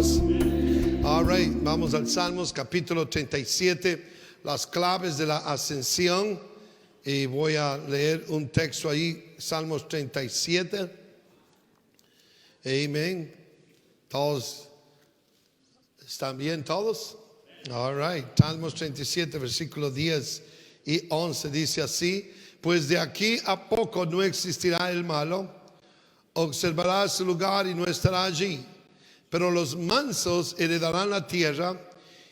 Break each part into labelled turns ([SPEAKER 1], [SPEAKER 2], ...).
[SPEAKER 1] Dios? All right, vamos al Salmos capítulo 37, las claves de la ascensión. Y voy a leer un texto ahí, Salmos 37. Amén. ¿Todos están bien? ¿Todos? All right, Salmos 37, versículos 10 y 11 dice así: pues de aquí a poco no existirá el malo, observará su lugar y no estará allí. Pero los mansos heredarán la tierra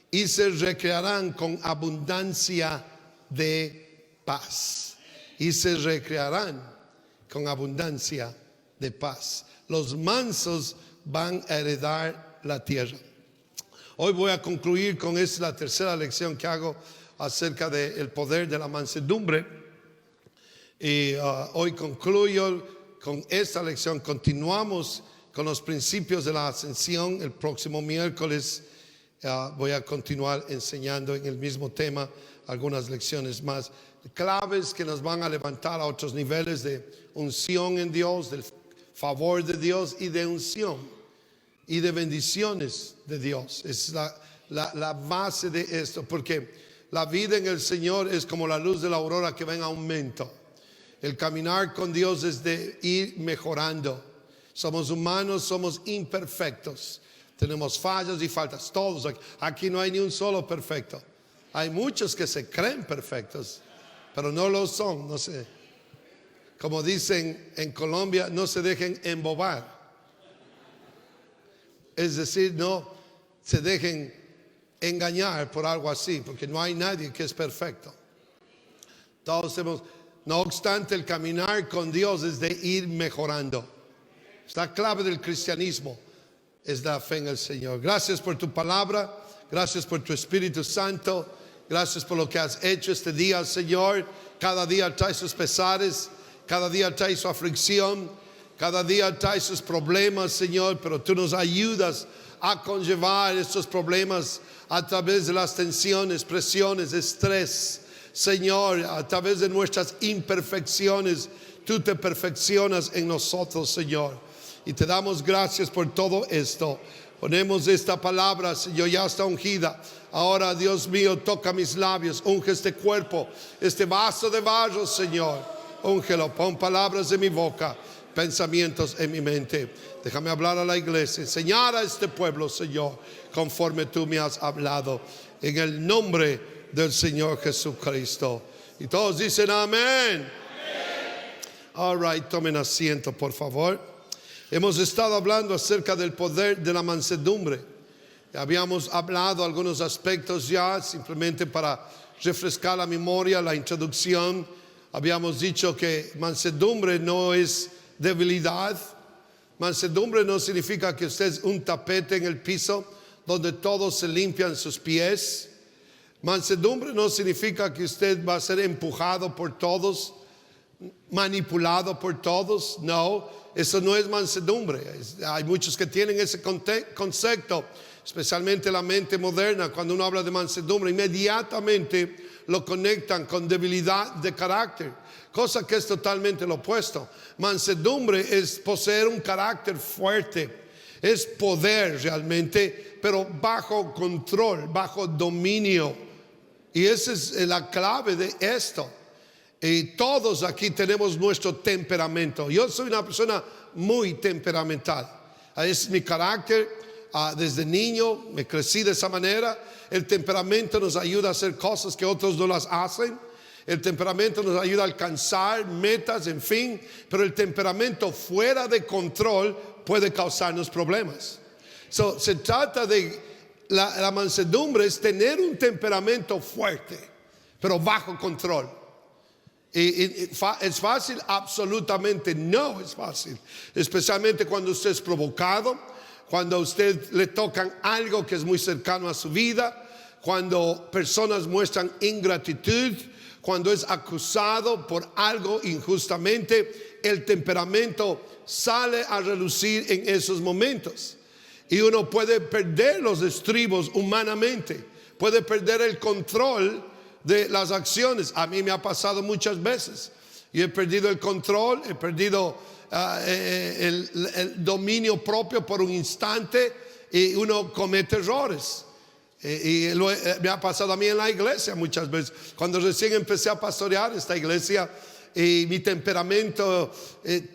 [SPEAKER 1] y se recrearán con abundancia de paz. Y se recrearán con abundancia de paz. Los mansos van a heredar la tierra. Hoy voy a concluir con esta, la tercera lección que hago acerca del poder de la mansedumbre. Y hoy concluyo con esta lección. Continuamos con los principios de la ascensión. El próximo miércoles voy a continuar enseñando en el mismo tema algunas lecciones más, claves que nos van a levantar a otros niveles de unción en Dios, del favor de Dios y de unción y de bendiciones de Dios. Es la base de esto, porque la vida en el Señor es como la luz de la aurora que va en aumento. El caminar con Dios es de ir mejorando. Somos humanos, somos imperfectos. Tenemos fallas y faltas, todos. Aquí no hay ni un solo perfecto. Hay muchos que se creen perfectos, pero no lo son. No sé. Como dicen en Colombia, no se dejen embobar. Es decir, no se dejen engañar por algo así, porque no hay nadie que es perfecto. Todos hemos, no obstante, el caminar con Dios es de ir mejorando. Es la clave del cristianismo, es la fe en el Señor. Gracias por tu palabra, gracias por tu Espíritu Santo, gracias por lo que has hecho este día, Señor. Cada día trae sus pesares, cada día trae su aflicción, cada día trae sus problemas, Señor, pero tú nos ayudas a conllevar estos problemas a través de las tensiones, presiones, estrés. Señor, a través de nuestras imperfecciones, tú te perfeccionas en nosotros, Señor. Y te damos gracias por todo esto. Ponemos esta palabra, Señor, ya está ungida. Ahora, Dios mío, toca mis labios, unge este cuerpo, este vaso de barro, Señor. Úngelo, pon palabras en mi boca, pensamientos en mi mente. Déjame hablar a la iglesia, enseñar a este pueblo, Señor, conforme tú me has hablado. En el nombre del Señor Jesucristo. Y todos dicen amén. All right, tomen asiento, por favor. Hemos estado hablando acerca del poder de la mansedumbre. Habíamos hablado algunos aspectos ya, simplemente para refrescar la memoria, la introducción. Habíamos dicho que mansedumbre no es debilidad. Mansedumbre no significa que usted es un tapete en el piso donde todos se limpian sus pies. Mansedumbre no significa que usted va a ser empujado por todos, manipulado por todos. No, eso no es mansedumbre. Hay muchos que tienen ese concepto, especialmente la mente moderna. Cuando uno habla de mansedumbre, inmediatamente lo conectan con debilidad de carácter, cosa que es totalmente lo opuesto. Mansedumbre es poseer un carácter fuerte, es poder realmente, pero bajo control, bajo dominio. Y esa es la clave de esto. Y todos aquí tenemos nuestro temperamento. Yo soy una persona muy temperamental. Es mi carácter. Desde niño me crecí de esa manera. El temperamento nos ayuda a hacer cosas que otros no las hacen. El temperamento nos ayuda a alcanzar metas, en fin. Pero el temperamento fuera de control puede causarnos problemas. Se trata de la mansedumbre, es tener un temperamento fuerte, pero bajo control. ¿Es fácil? Absolutamente no es fácil. Especialmente cuando usted es provocado, cuando a usted le tocan algo que es muy cercano a su vida, cuando personas muestran ingratitud, cuando es acusado por algo injustamente. El temperamento sale a relucir en esos momentos. Y uno puede perder los estribos humanamente, puede perder el control de las acciones. A mí me ha pasado muchas veces. Y he perdido el control, he perdido el dominio propio por un instante y uno comete errores. Me ha pasado a mí en la iglesia muchas veces. Cuando recién empecé a pastorear esta iglesia, y mi temperamento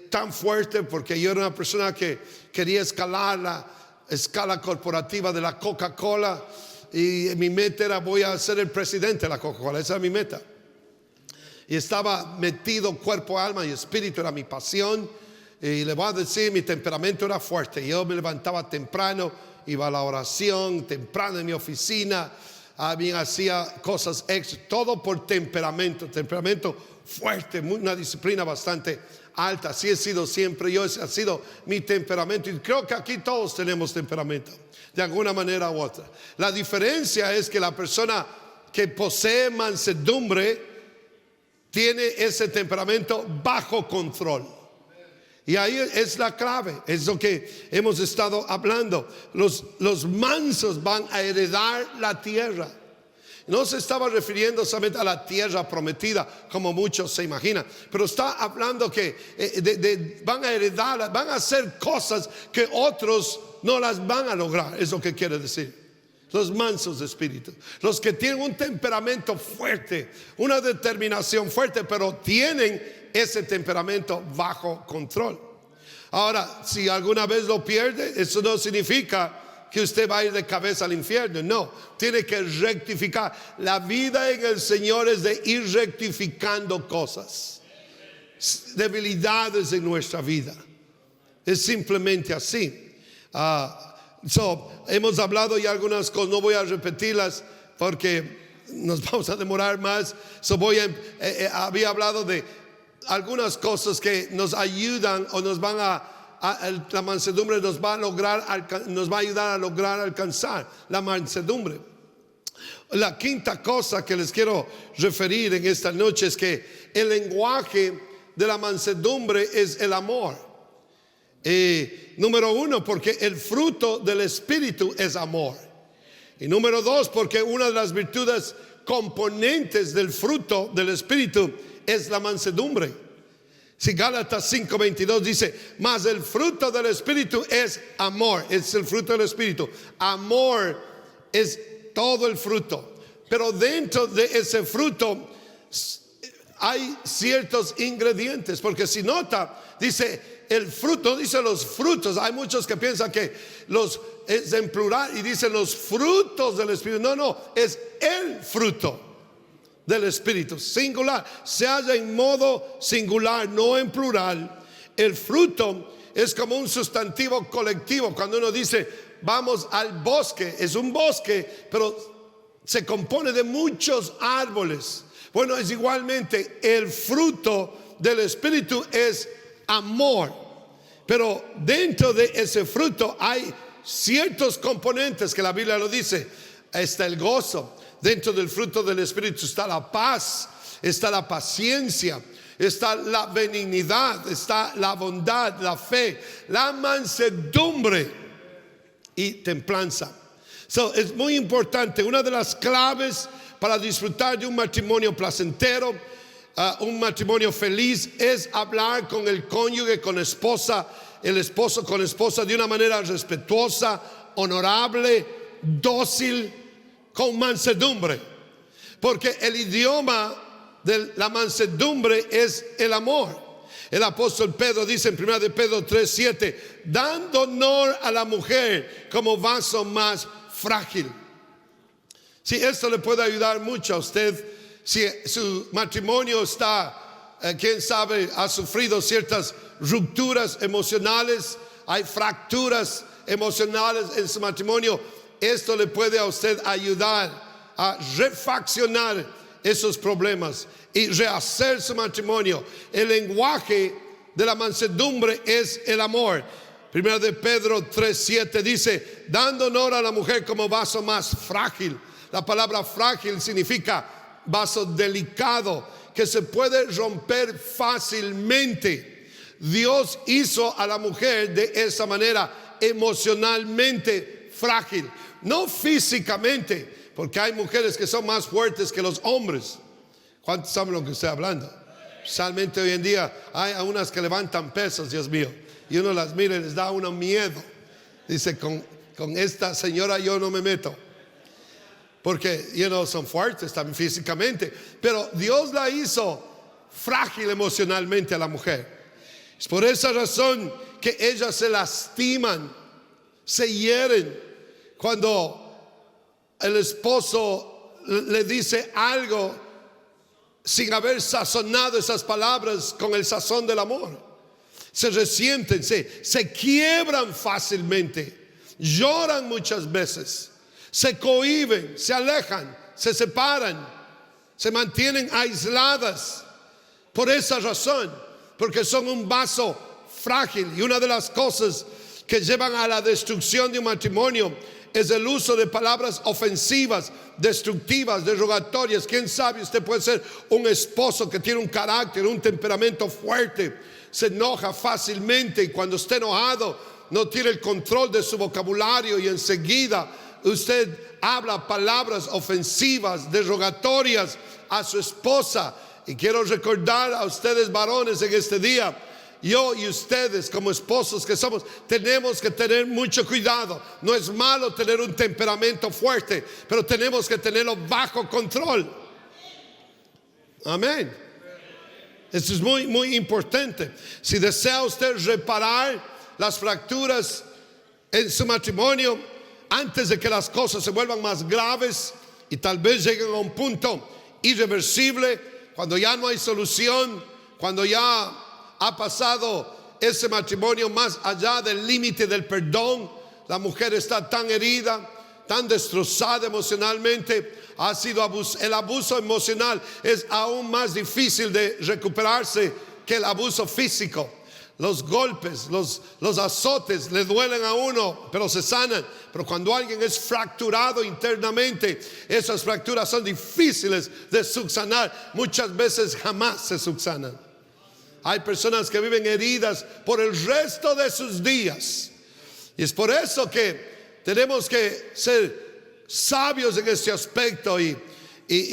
[SPEAKER 1] tan fuerte, porque yo era una persona que quería escalar la escala corporativa de la Coca-Cola, y mi meta era: voy a ser el presidente de la Coca-Cola. Esa era mi meta. Y estaba metido cuerpo, alma y espíritu, era mi pasión. Y le voy a decir, mi temperamento era fuerte. Yo me levantaba temprano, iba a la oración temprano en mi oficina, hacía cosas extra, todo por temperamento fuerte, una disciplina bastante alta. Así he sido siempre yo, ese ha sido mi temperamento, y creo que aquí todos tenemos temperamento de alguna manera u otra. La diferencia es que la persona que posee mansedumbre tiene ese temperamento bajo control. Y ahí es la clave, es lo que hemos estado hablando. Los mansos van a heredar la tierra. No se estaba refiriendo solamente a la tierra prometida, como muchos se imaginan, pero está hablando que van a heredar, van a hacer cosas que otros no las van a lograr. Es lo que quiere decir. Los mansos de espíritu, los que tienen un temperamento fuerte, una determinación fuerte, pero tienen ese temperamento bajo control. Ahora, si alguna vez lo pierde, eso no significa que usted va a ir de cabeza al infierno. No, tiene que rectificar. La vida en el Señor es de ir rectificando cosas, debilidades en nuestra vida. Es simplemente así. Hemos hablado ya algunas cosas, no voy a repetirlas porque nos vamos a demorar más. Había hablado de algunas cosas que nos ayudan o nos van la mansedumbre nos va a ayudar a lograr alcanzar la mansedumbre. La quinta cosa que les quiero referir en esta noche es que el lenguaje de la mansedumbre es el amor. Número uno, porque el fruto del Espíritu es amor. Y número dos, porque una de las virtudes componentes del fruto del Espíritu es la mansedumbre. Si Gálatas 5:22 dice: mas el fruto del Espíritu es amor. Es el fruto del Espíritu. Amor es todo el fruto. Pero dentro de ese fruto hay ciertos ingredientes, porque si nota, dice el fruto, dice los frutos. Hay muchos que piensan que es en plural y dicen los frutos del Espíritu. No, es el fruto del Espíritu, singular. Se halla en modo singular, no en plural. El fruto es como un sustantivo colectivo. Cuando uno dice vamos al bosque, es un bosque, pero se compone de muchos árboles. Bueno, es igualmente el fruto del Espíritu es amor, pero dentro de ese fruto hay ciertos componentes que la Biblia lo dice. Está el gozo. Dentro del fruto del Espíritu está la paz, está la paciencia, está la benignidad, está la bondad, la fe, la mansedumbre y templanza. Es muy importante. Una de las claves para disfrutar de un matrimonio placentero, un matrimonio feliz, es hablar con el cónyuge, con esposa, el esposo con esposa, de una manera respetuosa, honorable, dócil, con mansedumbre. Porque el idioma de la mansedumbre es el amor. El apóstol Pedro dice en 1 de Pedro 3:7: dando honor a la mujer como vaso más frágil. Si esto le puede ayudar mucho a usted, si su matrimonio está, quién sabe, ha sufrido ciertas rupturas emocionales, hay fracturas emocionales en su matrimonio, esto le puede a usted ayudar a refaccionar esos problemas y rehacer su matrimonio. El lenguaje de la mansedumbre es el amor. 1 de Pedro 3:7 dice: dando honor a la mujer como vaso más frágil. La palabra frágil significa vaso delicado, que se puede romper fácilmente. Dios hizo a la mujer de esa manera, emocionalmente frágil, no físicamente, porque hay mujeres que son más fuertes que los hombres. ¿Cuántos saben lo que estoy hablando? Especialmente hoy en día hay unas que levantan pesos, Dios mío, y uno las mira y les da uno miedo. Dice, con esta señora yo no me meto. Porque, son fuertes también físicamente. Pero Dios la hizo frágil emocionalmente a la mujer. Es por esa razón que ellas se lastiman, se hieren cuando el esposo le dice algo sin haber sazonado esas palabras con el sazón del amor. Se resienten, se quiebran fácilmente, lloran muchas veces, se cohíben, se alejan, se separan, se mantienen aisladas por esa razón, porque son un vaso frágil. Y una de las cosas que llevan a la destrucción de un matrimonio es el uso de palabras ofensivas, destructivas, derogatorias. Quién sabe, usted puede ser un esposo que tiene un carácter, un temperamento fuerte, se enoja fácilmente, y cuando esté enojado no tiene el control de su vocabulario y enseguida usted habla palabras ofensivas, derogatorias a su esposa. Y quiero recordar a ustedes varones en este día, yo y ustedes como esposos que somos, tenemos que tener mucho cuidado. No es malo tener un temperamento fuerte, pero tenemos que tenerlo bajo control. Amén. Esto es muy, muy importante. Si desea usted reparar las fracturas en su matrimonio antes de que las cosas se vuelvan más graves y tal vez lleguen a un punto irreversible, cuando ya no hay solución, cuando ya ha pasado ese matrimonio más allá del límite del perdón, la mujer está tan herida, tan destrozada emocionalmente, el abuso emocional es aún más difícil de recuperarse que el abuso físico. Los golpes, los azotes le duelen a uno, pero se sanan. Pero cuando alguien es fracturado internamente, esas fracturas son difíciles de subsanar. Muchas veces jamás se subsanan. Hay personas que viven heridas por el resto de sus días. Y es por eso que tenemos que ser sabios en este aspecto y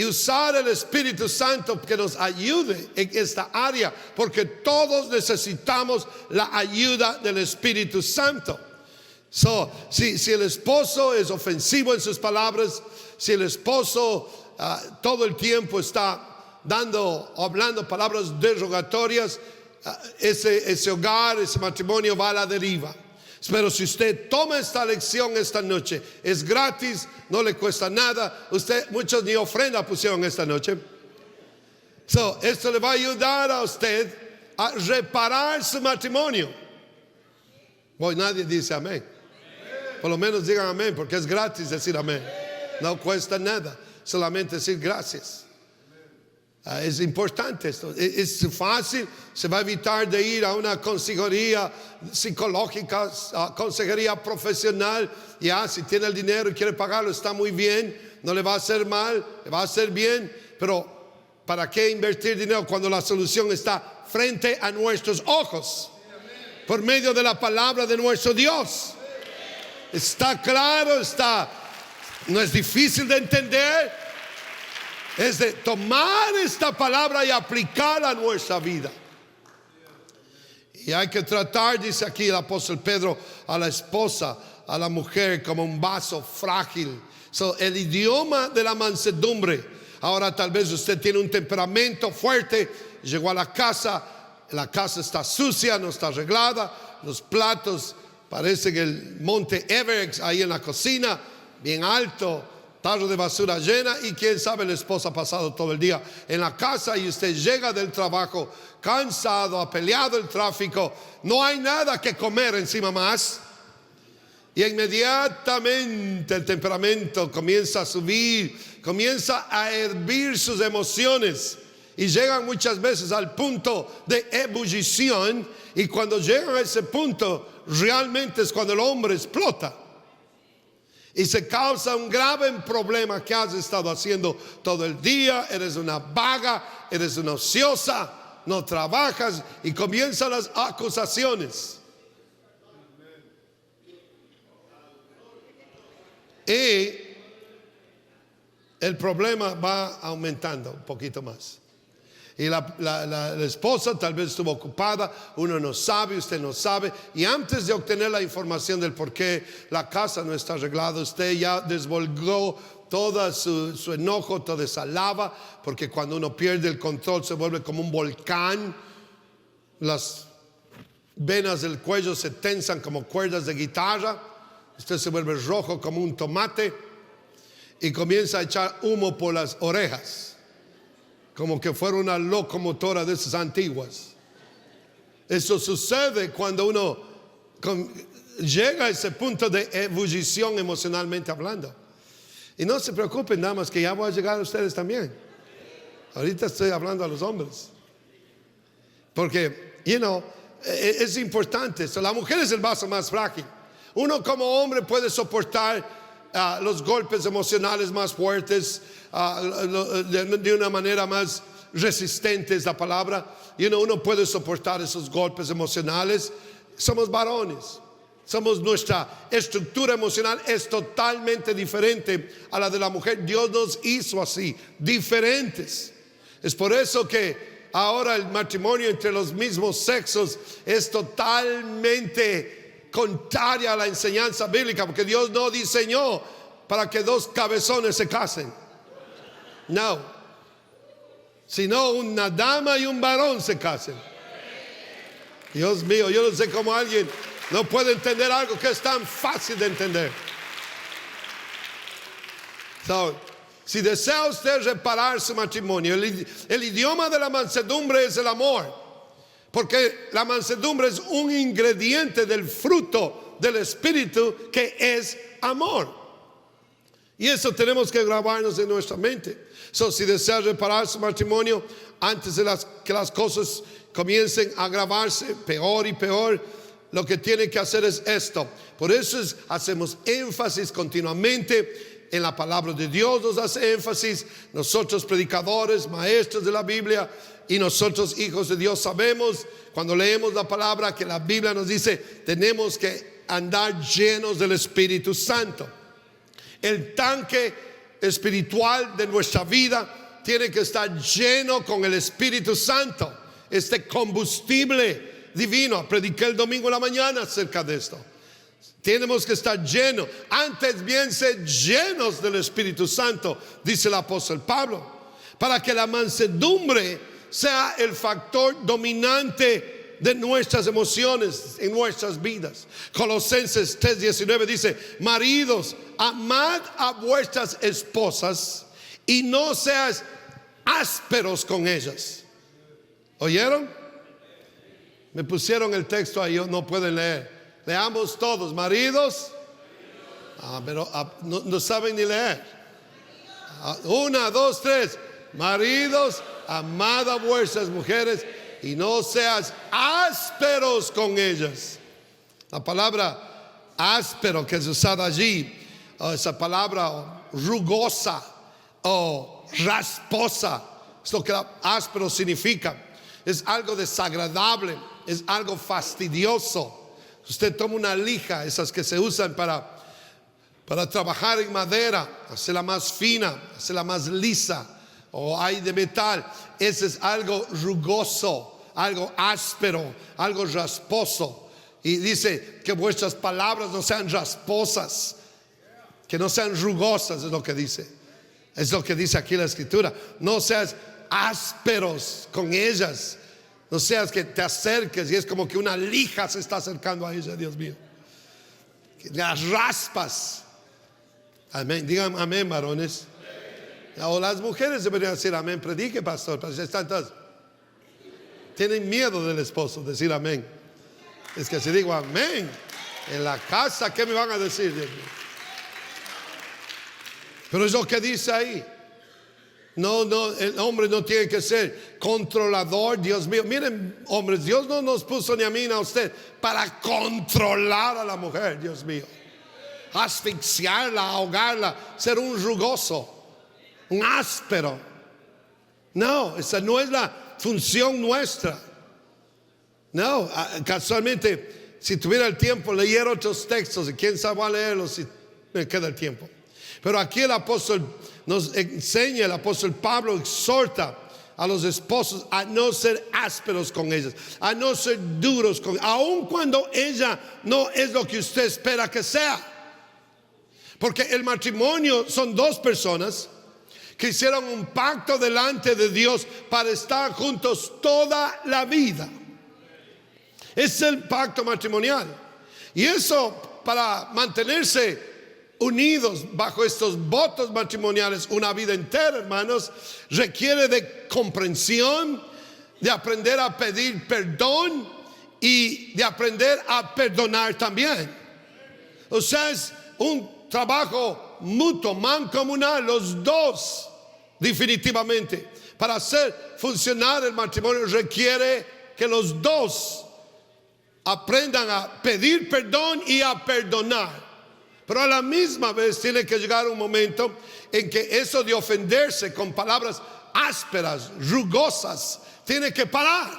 [SPEAKER 1] usar el Espíritu Santo que nos ayude en esta área, porque todos necesitamos la ayuda del Espíritu Santo. Si el esposo es ofensivo en sus palabras, si el esposo todo el tiempo está hablando palabras derogatorias, ese hogar, ese matrimonio va a la deriva. Pero si usted toma esta lección esta noche, es gratis, no le cuesta nada. Muchos ni ofrenda pusieron esta noche. Esto le va a ayudar a usted a reparar su matrimonio. Nadie dice amén. Por lo menos digan amén, porque es gratis decir amén. No cuesta nada, solamente decir gracias. Es importante esto, es fácil, se va a evitar de ir a una consejería psicológica, consejería profesional. Si tiene el dinero y quiere pagarlo, está muy bien, no le va a hacer mal, le va a hacer bien. Pero ¿para qué invertir dinero cuando la solución está frente a nuestros ojos? Por medio de la palabra de nuestro Dios. Está claro, no es difícil de entender. Es de tomar esta palabra y aplicarla a nuestra vida. Y hay que tratar, dice aquí el apóstol Pedro, a la esposa, a la mujer como un vaso frágil. El idioma de la mansedumbre. Ahora tal vez usted tiene un temperamento fuerte, llegó a la casa está sucia, no está arreglada, los platos parecen el monte Everest ahí en la cocina, bien alto, tarro de basura llena, y quién sabe, la esposa ha pasado todo el día en la casa y usted llega del trabajo cansado, ha peleado el tráfico, no hay nada que comer encima más, y inmediatamente el temperamento comienza a subir, comienza a hervir sus emociones y llegan muchas veces al punto de ebullición, y cuando llegan a ese punto realmente es cuando el hombre explota. Y se causa un grave problema. que has estado haciendo todo el día? Eres una vaga, eres una ociosa, no trabajas, y comienzan las acusaciones. Y el problema va aumentando un poquito más. Y la esposa tal vez estuvo ocupada, uno no sabe, usted no sabe. Y antes de obtener la información del por qué la casa no está arreglada, usted ya desvolgó todo su enojo, toda esa lava, porque cuando uno pierde el control se vuelve como un volcán. Las venas del cuello se tensan como cuerdas de guitarra. Usted se vuelve rojo como un tomate y comienza a echar humo por las orejas, como que fuera una locomotora de esas antiguas. Eso sucede cuando uno llega a ese punto de ebullición emocionalmente hablando. Y no se preocupen, damas, que ya voy a llegar a ustedes también. Ahorita estoy hablando a los hombres, porque, es importante esto. La mujer es el vaso más frágil. Uno como hombre puede soportar los golpes emocionales más fuertes, de una manera más resistente es la palabra. Uno puede soportar esos golpes emocionales. Somos varones. Nuestra estructura emocional es totalmente diferente a la de la mujer. Dios nos hizo así, diferentes. Es por eso que ahora el matrimonio entre los mismos sexos es totalmente contraria a la enseñanza bíblica, porque Dios no diseñó para que dos cabezones se casen. No, sino una dama y un varón se casen. Dios mío, yo no sé cómo alguien no puede entender algo que es tan fácil de entender. Si desea usted reparar su matrimonio, el idioma de la mansedumbre es el amor, porque la mansedumbre es un ingrediente del fruto del Espíritu, que es amor. Y eso tenemos que grabarnos en nuestra mente. Si desea reparar su matrimonio antes de que las cosas comiencen a agravarse peor y peor, lo que tiene que hacer es esto. Por eso hacemos énfasis continuamente en la palabra de Dios. Nos hace énfasis nosotros, predicadores, maestros de la Biblia, y nosotros, hijos de Dios, sabemos cuando leemos la palabra que la Biblia nos dice: tenemos que andar llenos del Espíritu Santo. El tanque espiritual de nuestra vida tiene que estar lleno con el Espíritu Santo, este combustible divino. Prediqué el domingo en la mañana acerca de esto. Tenemos que estar llenos. Antes bien, sed llenos del Espíritu Santo, dice el apóstol Pablo, para que la mansedumbre sea el factor dominante de nuestras emociones en nuestras vidas. Colosenses 3:19 dice: maridos, amad a vuestras esposas y no seas ásperos con ellas. ¿Oyeron? Me pusieron el texto ahí, no pueden leer. Leamos todos. Maridos, pero no saben ni leer. 1, 2, 3. Maridos, amad a vuestras mujeres y no seas ásperos con ellas. La palabra áspero que es usada allí, esa palabra rugosa o rasposa, es lo que áspero significa. Es algo desagradable, es algo fastidioso. Usted toma una lija, esas que se usan para trabajar en madera, hacerla más fina, hacerla más lisa, o hay de metal. Ese es algo rugoso, algo áspero, algo rasposo. Y dice que vuestras palabras no sean rasposas, que no sean rugosas, es lo que dice. Es lo que dice aquí la Escritura. No seas ásperos con ellas. No seas que te acerques y es como que una lija se está acercando a ella. Dios mío, las raspas. Amén, digan amén, varones. O las mujeres deberían decir amén. Predique, pastor. Están todas, tienen miedo del esposo decir amén. Es que si digo amén en la casa, ¿qué me van a decir? Dios mío. Pero es lo que dice ahí. No, el hombre no tiene que ser controlador. Dios mío, miren, hombres, Dios no nos puso ni a mí ni a usted para controlar a la mujer. Dios mío, asfixiarla, ahogarla, ser un rugoso, un áspero. No, esa no es la función nuestra. No, casualmente, si tuviera el tiempo, leer otros textos, y quién sabe a leerlos si me queda el tiempo. Pero aquí el apóstol nos enseña, el apóstol Pablo exhorta a los esposos a no ser ásperos con ellas, a no ser duros con, aun cuando ella no es lo que usted espera que sea. Porque el matrimonio son dos personas que hicieron un pacto delante de Dios para estar juntos toda la vida. Es el pacto matrimonial. Y eso, para mantenerse unidos bajo estos votos matrimoniales una vida entera, hermanos, requiere de comprensión, de aprender a pedir perdón y de aprender a perdonar también. O sea, es un trabajo mutuo, mancomunal, los dos, definitivamente. Para hacer funcionar el matrimonio requiere que los dos aprendan a pedir perdón y a perdonar. Pero a la misma vez tiene que llegar un momento en que eso de ofenderse con palabras ásperas, rugosas, tiene que parar.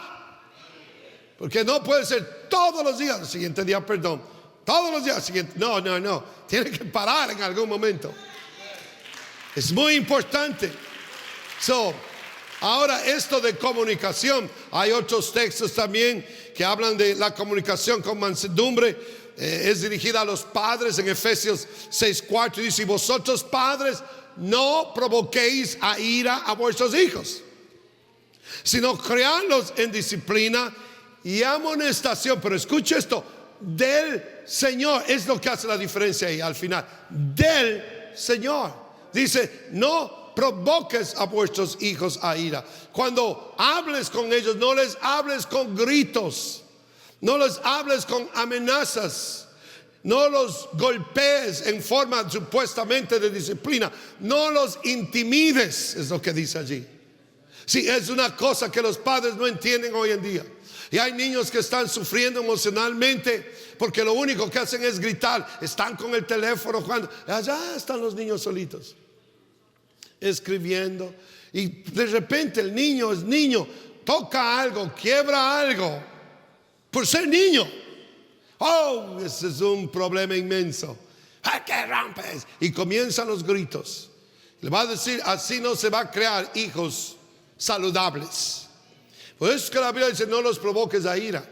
[SPEAKER 1] Porque no puede ser todos los días, el siguiente día perdón, todos los días siguientes. No, tiene que parar en algún momento. Es muy importante. Ahora esto de comunicación, hay otros textos también que hablan de la comunicación con mansedumbre. Es dirigida a los padres en Efesios 6:4, dice: y vosotros padres no provoquéis a ira a vuestros hijos, sino criadlos en disciplina y amonestación. Pero escuche esto, del Señor. Es lo que hace la diferencia ahí al final, del Señor. Dice: no provoques a vuestros hijos a ira. Cuando hables con ellos, no les hables con gritos, no les hables con amenazas, no los golpees en forma supuestamente de disciplina, no los intimides, es lo que dice allí. Sí, es una cosa que los padres no entienden hoy en día. Y hay niños que están sufriendo emocionalmente porque lo único que hacen es gritar. Están con el teléfono jugando. Allá están los niños solitos, escribiendo. Y de repente el niño es niño, toca algo, quiebra algo, por ser niño. Oh, ese es un problema inmenso. ¡Ay, qué rompes! Y comienzan los gritos. Le va a decir: así no se va a crear hijos saludables. Por eso es que la Biblia dice: no los provoques a ira.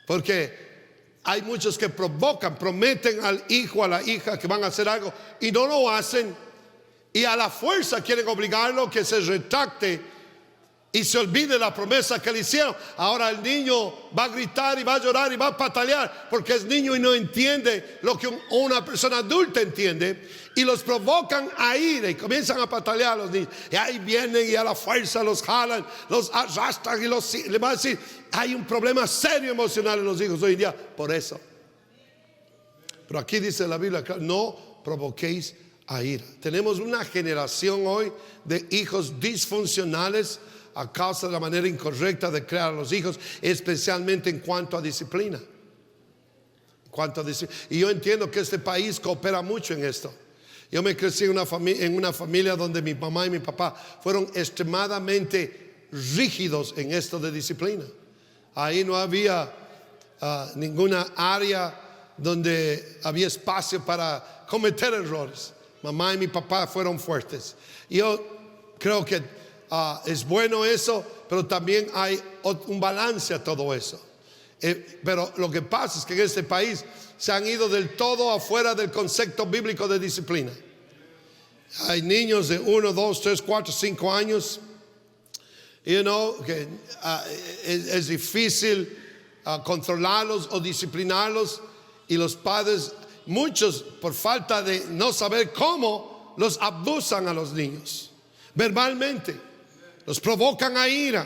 [SPEAKER 1] Porque hay muchos que provocan, prometen al hijo, a la hija que van a hacer algo y no lo hacen. Y a la fuerza quieren obligarlo que se retracte y se olvide la promesa que le hicieron. Ahora el niño va a gritar y va a llorar y va a patalear porque es niño y no entiende lo que una persona adulta entiende. Y los provocan a ira y comienzan a patalear a los niños. Y ahí vienen y a la fuerza los jalan, los arrastran y le van a decir: hay un problema serio emocional en los hijos hoy en día por eso. Pero aquí dice la Biblia: no provoquéis a ira. Tenemos una generación hoy de hijos disfuncionales a causa de la manera incorrecta de criar a los hijos, especialmente en cuanto a disciplina. Y yo entiendo que este país coopera mucho en esto. Yo me crecí en una familia donde mi mamá y mi papá fueron extremadamente rígidos en esto de disciplina. Ahí no había ninguna área donde había espacio para cometer errores. Mamá y mi papá fueron fuertes. Yo creo que es bueno eso, pero también hay un balance a todo eso. Pero lo que pasa es que en este país se han ido del todo afuera del concepto bíblico de disciplina. Hay niños de 1, 2, 3, 4, 5 años, que es difícil controlarlos o disciplinarlos, y los padres, muchos por falta de no saber cómo, los abusan a los niños verbalmente. Los provocan a ira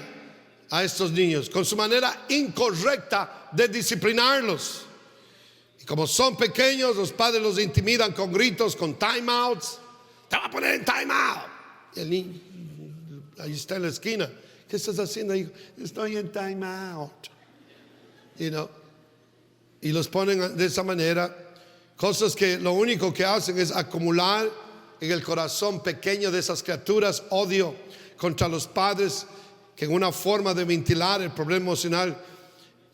[SPEAKER 1] a estos niños con su manera incorrecta de disciplinarlos. Y como son pequeños, los padres los intimidan con gritos, con timeouts. Te va a poner en timeout. Y el niño ahí está en la esquina. ¿Qué estás haciendo, hijo? Estoy en timeout. Y los ponen de esa manera. Cosas que lo único que hacen es acumular en el corazón pequeño de esas criaturas odio contra los padres, que en una forma de ventilar el problema emocional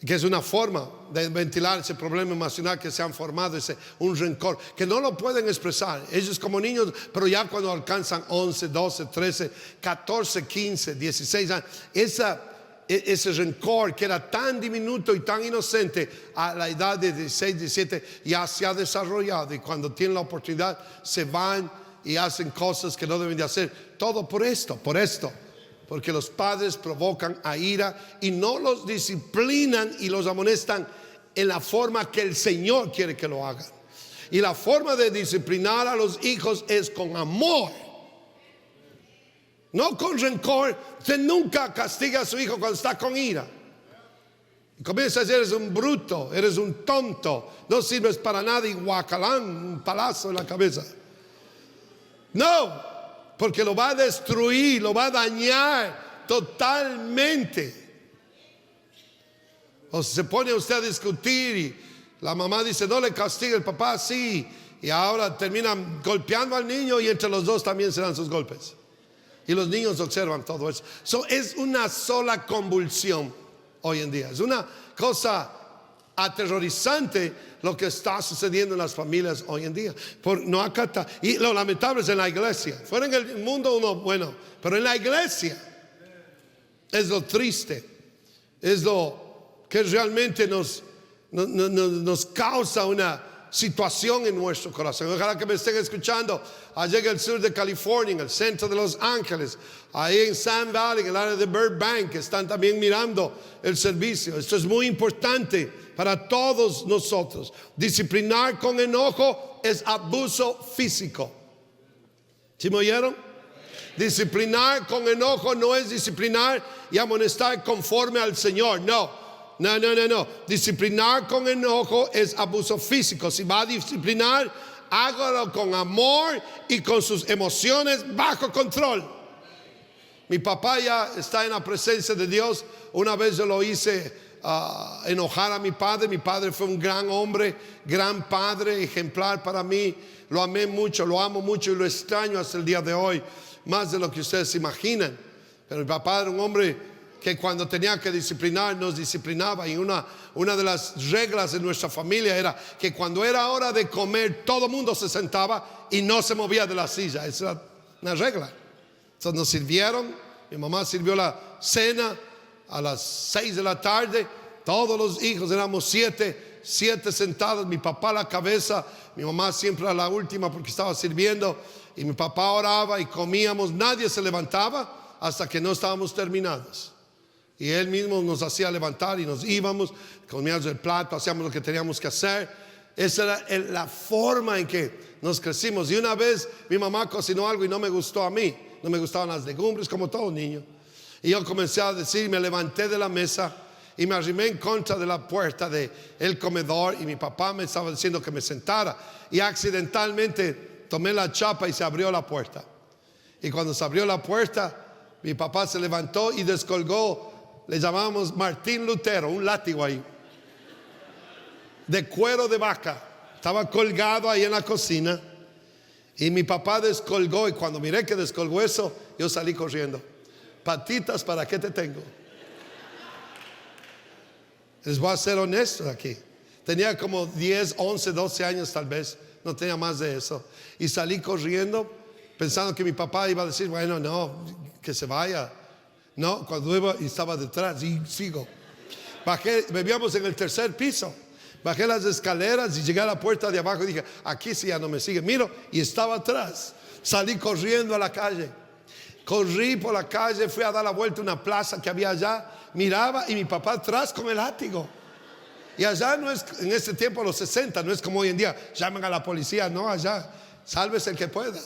[SPEAKER 1] que es una forma de ventilar ese problema emocional que se han formado, un rencor, que no lo pueden expresar. Ellos como niños, pero ya cuando alcanzan 11, 12, 13, 14, 15, 16 años, ese rencor que era tan diminuto y tan inocente a la edad de 16, 17 ya se ha desarrollado, y cuando tienen la oportunidad se van y hacen cosas que no deben de hacer. Todo por esto, porque los padres provocan a ira y no los disciplinan y los amonestan en la forma que el Señor quiere que lo hagan. Y la forma de disciplinar a los hijos es con amor, no con rencor. Usted nunca castiga a su hijo cuando está con ira. Y comienza a decir: eres un bruto, eres un tonto, no sirves para nada, y guacalán, un palazo en la cabeza. No, porque lo va a destruir, lo va a dañar totalmente. O se pone usted a discutir y la mamá dice: no le castigue, el papá sí, y ahora terminan golpeando al niño, y entre los dos también se dan sus golpes. Y los niños observan todo eso. Es una sola convulsión hoy en día. Es una cosa aterrorizante lo que está sucediendo en las familias hoy en día. No acata. Y lo lamentable es en la iglesia. Fuera en el mundo uno bueno, pero en la iglesia es lo triste. Es lo que realmente nos causa una situación en nuestro corazón. Ojalá que me estén escuchando allá en el sur de California, en el centro de Los Ángeles, ahí en San Valley, en el área de Burbank, que están también mirando el servicio. Esto es muy importante para todos nosotros. Disciplinar con enojo es abuso físico. ¿Sí me oyeron? Disciplinar con enojo no es disciplinar y amonestar conforme al Señor. No. Disciplinar con enojo es abuso físico. Si va a disciplinar, hágalo con amor y con sus emociones bajo control. Mi papá ya está en la presencia de Dios. Una vez yo lo hice enojar a mi padre. Mi padre fue un gran hombre, gran padre, ejemplar para mí. Lo amé mucho, lo amo mucho y lo extraño hasta el día de hoy, más de lo que ustedes se imaginan. Pero mi papá era un hombre que cuando tenía que disciplinar, nos disciplinaba. Y una de las reglas de nuestra familia era que cuando era hora de comer, todo el mundo se sentaba y no se movía de la silla. Esa era una regla. Entonces nos sirvieron, mi mamá sirvió la cena a las 6 de la tarde. Todos los hijos, éramos siete sentados, mi papá a la cabeza, mi mamá siempre a la última porque estaba sirviendo, y mi papá oraba y comíamos. Nadie se levantaba hasta que no estábamos terminados. Y él mismo nos hacía levantar y nos íbamos, comíamos el plato, hacíamos lo que teníamos que hacer. Esa era la forma en que nos crecimos. Y una vez mi mamá cocinó algo y no me gustó a mí. No me gustaban las legumbres, como todo niño. Y yo comencé a decir, me levanté de la mesa y me arrimé en contra de la puerta del comedor. Y mi papá me estaba diciendo que me sentara. Y accidentalmente tomé la chapa y se abrió la puerta. Y cuando se abrió la puerta, mi papá se levantó y descolgó. Le llamábamos Martín Lutero, un látigo ahí, de cuero de vaca. Estaba colgado ahí en la cocina. Y mi papá descolgó. Y cuando miré que descolgó eso, yo salí corriendo. Patitas, ¿para qué te tengo? Les voy a ser honesto aquí. Tenía como 10, 11, 12 años tal vez. No tenía más de eso. Y salí corriendo pensando que mi papá iba a decir: bueno, no, que se vaya. No, cuando iba y estaba detrás y sigo. Bajé, vivíamos en el tercer piso. Bajé las escaleras y llegué a la puerta de abajo y dije: aquí sí ya no me sigue. Miro y estaba atrás. Salí corriendo a la calle. Corrí por la calle, fui a dar la vuelta a una plaza que había allá. Miraba y mi papá atrás con el látigo. Y allá no es, en ese tiempo, los 60, no es como hoy en día, llaman a la policía. No, allá, sálvese el que pueda.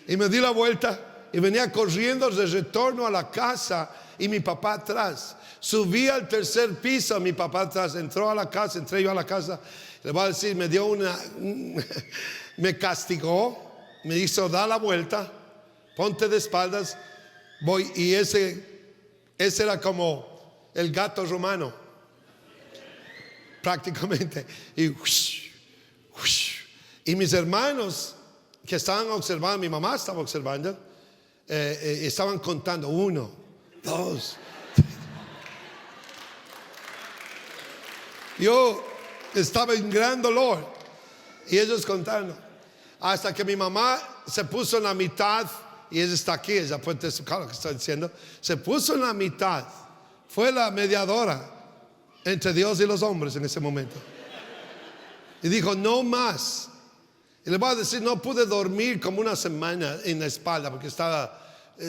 [SPEAKER 1] Y me di la vuelta y venía corriendo de retorno a la casa y mi papá atrás. Subí al tercer piso, mi papá atrás. Entró a la casa, entré yo a la casa. Le voy a decir, me dio me castigó, me hizo dar la vuelta, ponte de espaldas, voy. Y ese era como el gato romano, prácticamente. Y mis hermanos que estaban observando, mi mamá estaba observando, estaban contando 1, 2. Yo estaba en gran dolor y ellos contando. Hasta que mi mamá se puso en la mitad, y ella está aquí, ella puede testificar lo que estoy diciendo. Se puso en la mitad, fue la mediadora entre Dios y los hombres en ese momento. Y dijo, no más. Y le voy a decir, no pude dormir como una semana en la espalda porque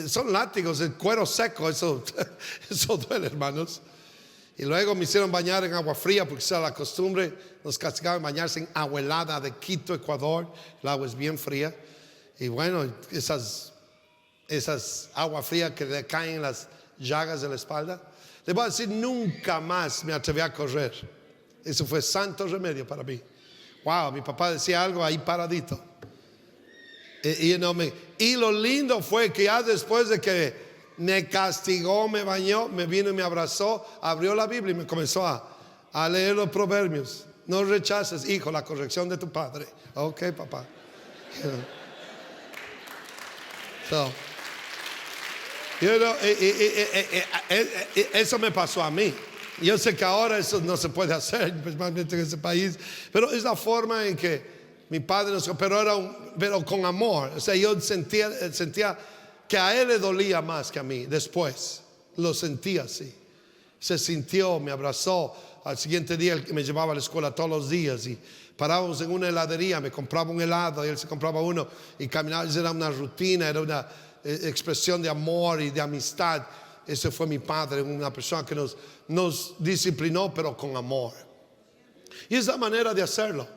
[SPEAKER 1] son látigos, el cuero seco, eso duele, hermanos. Y luego me hicieron bañar en agua fría porque esa era la costumbre. Nos castigaban bañarse en agua helada de Quito, Ecuador. El agua es bien fría. Y bueno, esas agua fría que le caen en las llagas de la espalda. Le voy a decir, nunca más me atreví a correr. Eso fue santo remedio para mí. Wow, mi papá decía algo ahí paradito. Y lo lindo fue que ya después de que me castigó, me bañó, me vino y me abrazó, abrió la Biblia y me comenzó a leer los proverbios. No rechaces, hijo, la corrección de tu padre. Ok, papá. Eso me pasó a mí. Yo sé que ahora eso no se puede hacer, principalmente en ese país, pero es la forma en que mi padre nos... Pero con amor. O sea, yo sentía que a él le dolía más que a mí. Después lo sentía así. Se sintió, me abrazó. Al siguiente día él me llevaba a la escuela todos los días y parábamos en una heladería, me compraba un helado y él se compraba uno y caminábamos. Era una rutina, era una expresión de amor y de amistad. Ese fue mi padre, una persona que nos disciplinó, pero con amor. Y es la manera de hacerlo.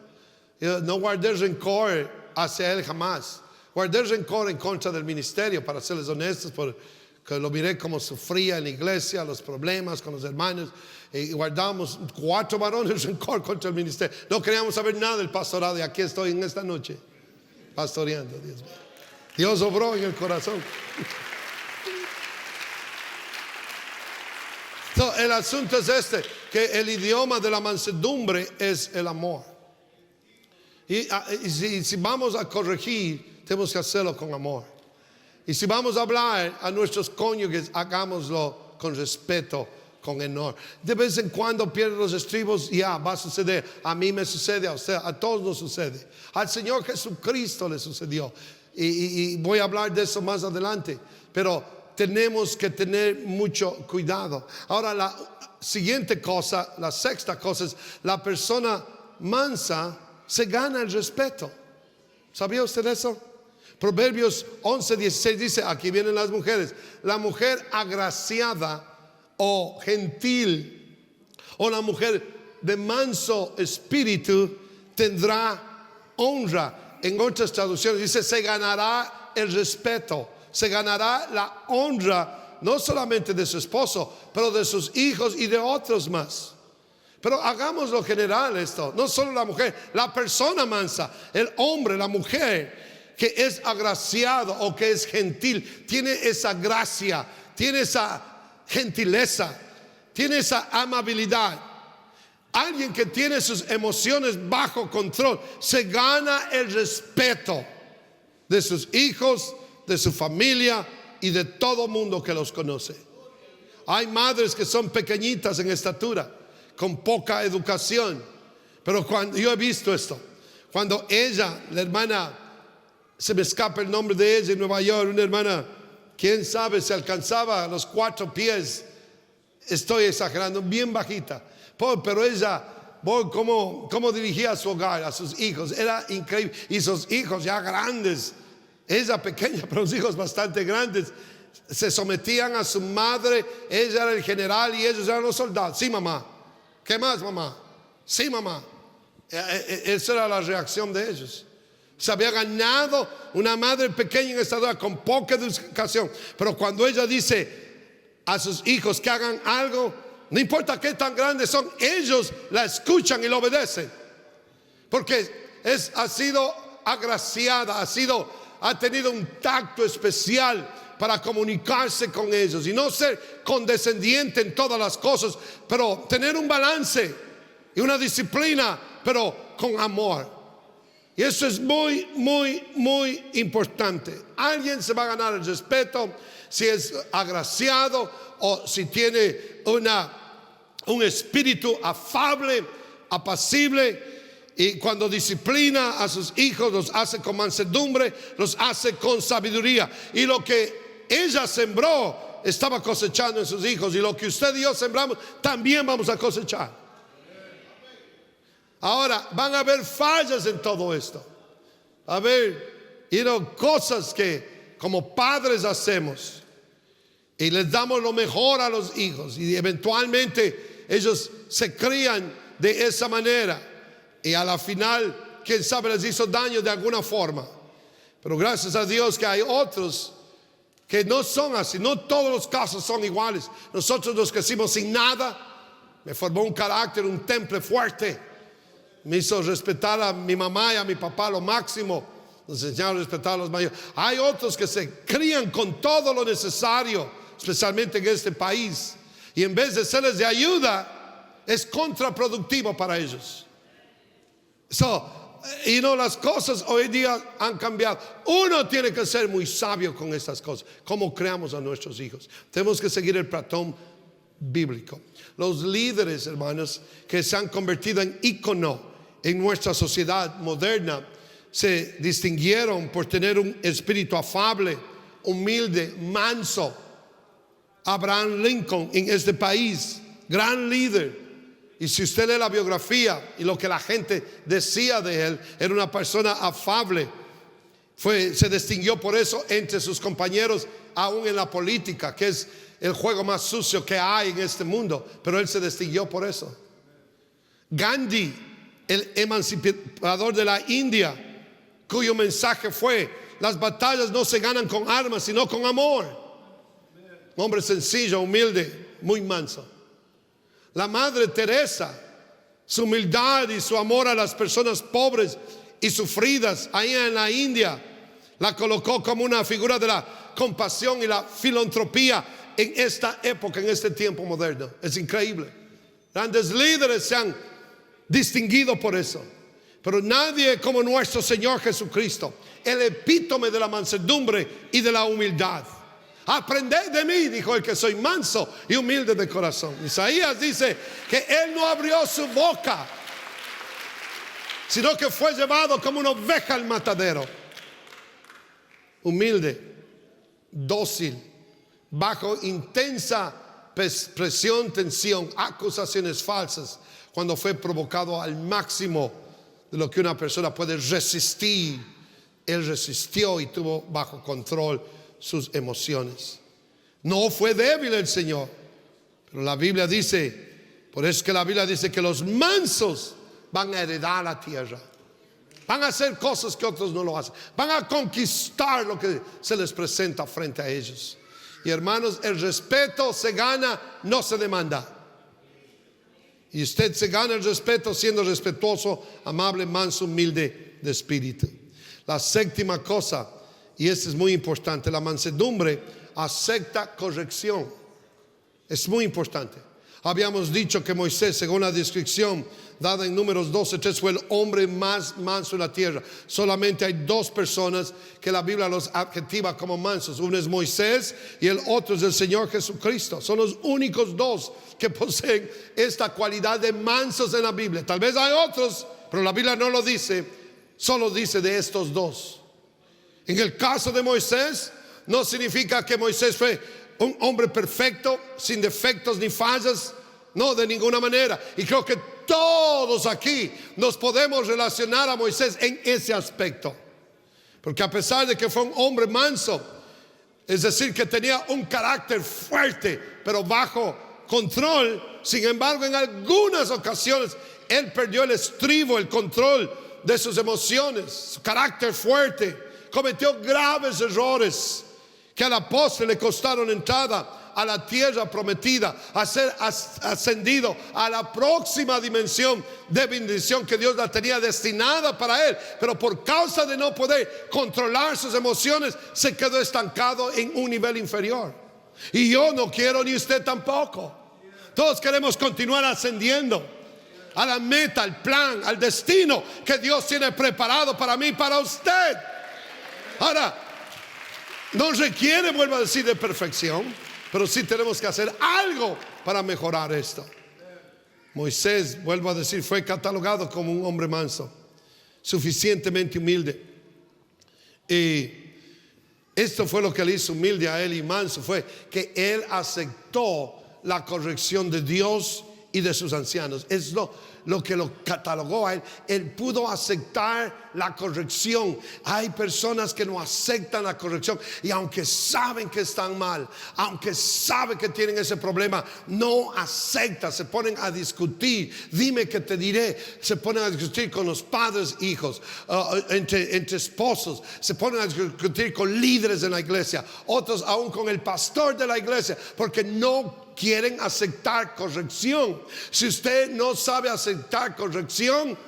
[SPEAKER 1] No guardé rencor hacia él jamás. Guardé rencor en contra del ministerio, para serles honestos, porque lo miré como sufría en la iglesia, los problemas con los hermanos. Y guardamos 4 varones rencor contra el ministerio. No queríamos saber nada del pastorado y aquí estoy en esta noche pastoreando. Dios mío. Dios obró en el corazón. El asunto es que el idioma de la mansedumbre es el amor. Y si vamos a corregir, tenemos que hacerlo con amor. Y si vamos a hablar a nuestros cónyuges, hagámoslo con respeto, con honor. De vez en cuando pierden los estribos, ya va a suceder. A mí me sucede, a usted, a todos nos sucede. Al Señor Jesucristo le sucedió. Y voy a hablar de eso más adelante. Pero tenemos que tener mucho cuidado. Ahora la siguiente cosa, la sexta cosa es: la persona mansa se gana el respeto. ¿Sabía usted eso? Proverbios 11:16 dice, aquí vienen las mujeres: la mujer agraciada o gentil, o la mujer de manso espíritu, tendrá honra. En otras traducciones dice, se ganará el respeto, se ganará la honra, no solamente de su esposo, pero de sus hijos y de otros más. Pero hagamos lo general esto, no solo la mujer, la persona mansa, el hombre, la mujer que es agraciado o que es gentil, tiene esa gracia, tiene esa gentileza, tiene esa amabilidad. Alguien que tiene sus emociones bajo control se gana el respeto de sus hijos, de su familia y de todo mundo que los conoce. Hay madres que son pequeñitas en estatura, con poca educación, pero cuando yo he visto esto, cuando ella, la hermana, se me escapa el nombre de ella en Nueva York, una hermana, quién sabe, se alcanzaba a los 4 pies, estoy exagerando, bien bajita, pero ella, cómo dirigía a su hogar, a sus hijos, era increíble. Y sus hijos ya grandes, ella pequeña, pero los hijos bastante grandes, se sometían a su madre. Ella era el general y ellos eran los soldados. Sí, mamá. ¿Qué más, mamá? Sí, mamá. Esa era la reacción de ellos. Se había ganado una madre pequeña en esta edad con poca educación, pero cuando ella dice a sus hijos que hagan algo, no importa qué tan grandes son, ellos la escuchan y la obedecen, porque ha sido agraciada, ha tenido un tacto especial para comunicarse con ellos y no ser condescendiente en todas las cosas, pero tener un balance y una disciplina, pero con amor. Y eso es muy, muy, muy importante. Alguien se va a ganar el respeto si es agraciado o si tiene un espíritu afable, apacible. Y cuando disciplina a sus hijos, los hace con mansedumbre, los hace con sabiduría. Y lo que ella sembró, estaba cosechando en sus hijos. Y lo que usted y yo sembramos, también vamos a cosechar. Ahora, van a haber fallas en todo esto. A ver, cosas que como padres hacemos. Y les damos lo mejor a los hijos. Y eventualmente ellos se crían de esa manera. Y a la final, quién sabe, les hizo daño de alguna forma. Pero gracias a Dios que hay otros que no son así. No todos los casos son iguales. Nosotros nos crecimos sin nada. Me formó un carácter, un temple fuerte. Me hizo respetar a mi mamá y a mi papá lo máximo. Nos enseñaron a respetar a los mayores. Hay otros que se crían con todo lo necesario, especialmente en este país. Y en vez de serles de ayuda, es contraproductivo para ellos. Las cosas hoy día han cambiado. Uno tiene que ser muy sabio con estas cosas. ¿Cómo creamos a nuestros hijos? Tenemos que seguir el patrón bíblico. Los líderes, hermanos, que se han convertido en ícono en nuestra sociedad moderna, se distinguieron por tener un espíritu afable, humilde, manso. Abraham Lincoln en este país, gran líder. Y si usted lee la biografía y lo que la gente decía de él, era una persona afable. Se distinguió por eso entre sus compañeros, aún en la política, que es el juego más sucio que hay en este mundo. Pero él se distinguió por eso. Gandhi, el emancipador de la India, cuyo mensaje fue: las batallas no se ganan con armas, sino con amor. Un hombre sencillo, humilde, muy manso. La Madre Teresa, su humildad y su amor a las personas pobres y sufridas ahí en la India, la colocó como una figura de la compasión y la filantropía en esta época, en este tiempo moderno. Es increíble. Grandes líderes se han distinguido por eso. Pero nadie como nuestro Señor Jesucristo, el epítome de la mansedumbre y de la humildad. Aprended de mí, dijo el que soy manso y humilde de corazón. Isaías dice que él no abrió su boca, sino que fue llevado como una oveja al matadero. Humilde, dócil, bajo intensa presión, tensión, acusaciones falsas, cuando fue provocado al máximo de lo que una persona puede resistir. Él resistió y tuvo bajo control sus emociones. No fue débil el Señor, pero la Biblia dice, por eso es que la Biblia dice que los mansos van a heredar la tierra, van a hacer cosas que otros no lo hacen, van a conquistar lo que se les presenta frente a ellos. Y hermanos, el respeto se gana, no se demanda. Y usted se gana el respeto siendo respetuoso, amable, manso, humilde de espíritu. La séptima cosa, y esto es muy importante: la mansedumbre acepta corrección. Es muy importante. Habíamos dicho que Moisés, según la descripción dada en Números 12:3, fue el hombre más manso en la tierra. Solamente hay dos personas que la Biblia los adjetiva como mansos. Uno es Moisés y el otro es el Señor Jesucristo. Son los únicos dos que poseen esta cualidad de mansos en la Biblia. Tal vez hay otros, pero la Biblia no lo dice. Solo dice de estos dos. En el caso de Moisés, no significa que Moisés fue un hombre perfecto, sin defectos ni fallas. No, de ninguna manera. Y creo que todos aquí nos podemos relacionar a Moisés en ese aspecto. Porque a pesar de que fue un hombre manso, es decir, que tenía un carácter fuerte, pero bajo control, sin embargo, en algunas ocasiones, él perdió el estribo, el control de sus emociones, su carácter fuerte. Cometió graves errores que a la postre le costaron entrada a la tierra prometida, a ser ascendido a la próxima dimensión de bendición que Dios la tenía destinada para él. Pero por causa de no poder controlar sus emociones, se quedó estancado en un nivel inferior. Y yo no quiero, ni usted tampoco. Todos queremos continuar ascendiendo. a la meta, al plan, al destino que Dios tiene preparado para mí, para usted. Ahora, no requiere, vuelvo a decir, de perfección, pero sí tenemos que hacer algo para mejorar esto. Moisés, vuelvo a decir, fue catalogado como un hombre manso, suficientemente humilde. Y esto fue lo que le hizo humilde a él y manso, fue que él aceptó la corrección de Dios y de sus ancianos. Es lo que lo catalogó a él. Él pudo aceptar la corrección. Hay personas que no aceptan la corrección, y aunque saben que están mal, aunque saben que tienen ese problema, no aceptan. Se ponen a discutir, dime que te diré. Se ponen a discutir con los padres, hijos, entre esposos. Se ponen a discutir con líderes de la iglesia, otros aún con el pastor de la iglesia, porque no quieren aceptar corrección. Si usted no sabe aceptar corrección,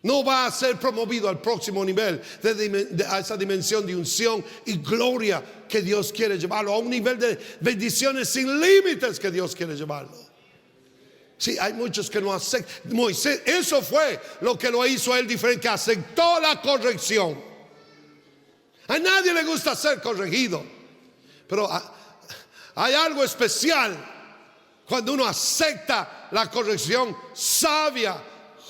[SPEAKER 1] no va a ser promovido al próximo nivel, a esa dimensión de unción y gloria que Dios quiere llevarlo, a un nivel de bendiciones sin límites que Dios quiere llevarlo. Sí, hay muchos que no aceptan. Moisés, eso fue lo que lo hizo a él diferente, que aceptó la corrección. A nadie le gusta ser corregido, pero hay algo especial cuando uno acepta la corrección sabia,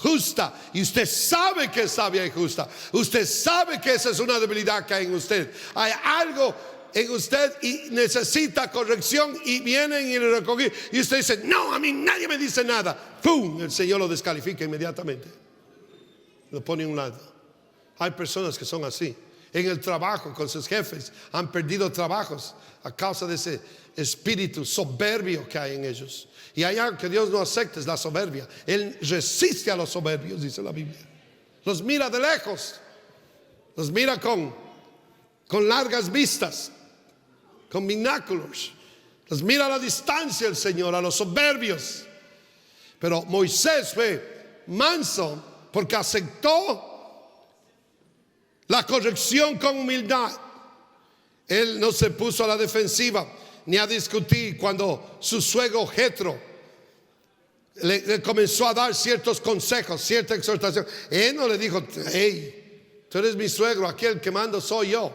[SPEAKER 1] justa. Y usted sabe que es sabia y justa. Usted sabe que esa es una debilidad que hay en usted. Hay algo en usted y necesita corrección, y vienen y le recogen. Y usted dice: no, a mí nadie me dice nada. ¡Pum! El Señor lo descalifica inmediatamente. Lo pone a un lado. Hay personas que son así. En el trabajo, con sus jefes, han perdido trabajos a causa de ese espíritu soberbio que hay en ellos. Y hay algo que Dios no acepta, es la soberbia. Él resiste a los soberbios, dice la Biblia. Los mira de lejos, los mira con largas vistas, con bináculos. Los mira a la distancia el Señor, a los soberbios. Pero Moisés fue manso porque aceptó la corrección con humildad. Él no se puso a la defensiva ni a discutir cuando su suegro Jetro le comenzó a dar ciertos consejos, cierta exhortación. Él no le dijo: hey, tú eres mi suegro, aquí el que mando soy yo.